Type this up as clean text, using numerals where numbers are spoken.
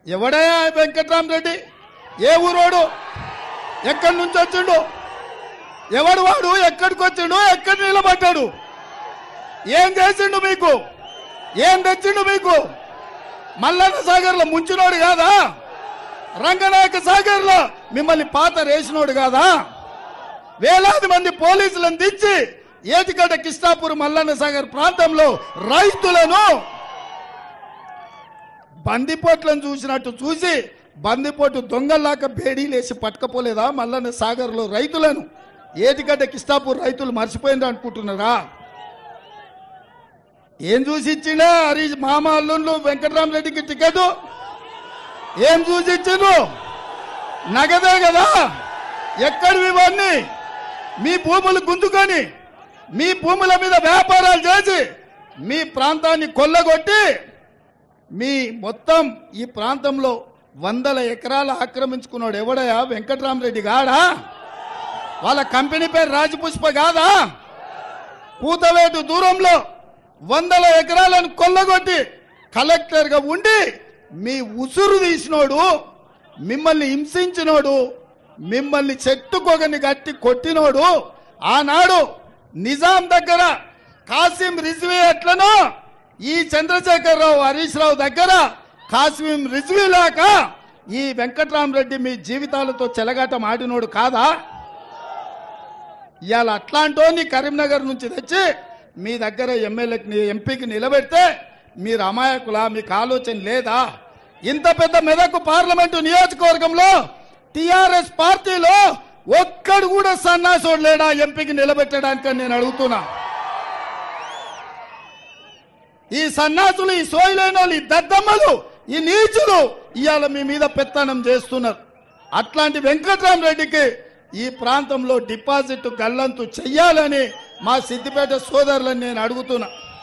ఎవడయా వెంకట్రామరెడ్డి? ఏ ఊరోడు? ఎక్కడి నుంచి వచ్చిండు? ఎవడు వాడు? ఎక్కడికి వచ్చిండు? ఎక్కడ నిలబడ్డాడు? ఏం చేసిండు మీకు? ఏం తెచ్చిండు మీకు? మల్లన్న సాగర్లో ముంచినోడు కాదా? రంగనాయక సాగర్లో మిమ్మల్ని పాత రేసినోడు కాదా? వేలాది మంది పోలీసులను దించి ఏటిగడ్డ కిష్టాపూర్ మల్లన్న సాగర్ ప్రాంతంలో రైతులను బందిపోట్లను చూసినట్టు చూసి బందిపోటు దొంగల్లాక బేడీలేసి పట్టుకపోలేదా మల్లన్న సాగర్లో రైతులను? ఏటిగడ్డ కిష్టాపూర్ రైతులు మర్చిపోయింది అనుకుంటున్నారా? ఏం చూసి ఇచ్చిండే హరీష్ మామ అల్లుళ్ళు వెంకట్రామరెడ్డికి టికెట్? ఏం చూసి ఇచ్చిండ్రు? నగదే కదా. ఎక్కడివి ఇవన్నీ? మీ భూములు గుంజుకొని మీ భూముల మీద వ్యాపారాలు చేసి మీ ప్రాంతాన్ని కొల్లగొట్టి మీ మొత్తం ఈ ప్రాంతంలో 100 ఎకరాలు ఆక్రమించుకున్నాడు ఎవడయా? వెంకట్రామరెడ్డి గాడా? వాళ్ళ కంపెనీ పేరు రాజపుష్ప కాదా? కూతవేటు దూరంలో 100 ఎకరాలను కొల్లగొట్టి కలెక్టర్గా ఉండి మీ ఉసురు తీసినోడు, మిమ్మల్ని హింసించినోడు, మిమ్మల్ని చెట్టుకొగని గట్టి కొట్టినోడు, ఆనాడు నిజాం దగ్గర కాసిం రిజ్వీ ఎట్లనో ఈ చంద్రశేఖరరావు హరీష్ రావు దగ్గర కాసిం రిజ్వీ లేక ఈ వెంకట్రామరెడ్డి మీ జీవితాలతో చెలగాటం ఆడినోడు కాదా? ఇవాళ అట్లాంటోని కరీంనగర్ నుంచి తెచ్చి మీ దగ్గర ఎంపీకి నిలబెడితే మీరు అమాయకులా? మీకు ఆలోచన లేదా? ఇంత పెద్ద మెదక్ పార్లమెంటు నియోజకవర్గంలో టిఆర్ఎస్ పార్టీలో ఒక్కడు కూడా సన్నాసోడు లేడా ఎంపీకి నిలబెట్టడానికి నేను అడుగుతున్నా. ఈ సన్నాసులు, ఈ సోయిలేనోళ్ళు, ఈ దద్దమ్మలు, ఈ నీచులు ఇవాళ మీ మీద పెత్తనం చేస్తున్నారు. అట్లాంటి వెంకట్రామరెడ్డికి ఈ ప్రాంతంలో డిపాజిట్ గల్లంతు చెయ్యాలని మా సిద్దిపేట సోదరులను నేను అడుగుతున్నా.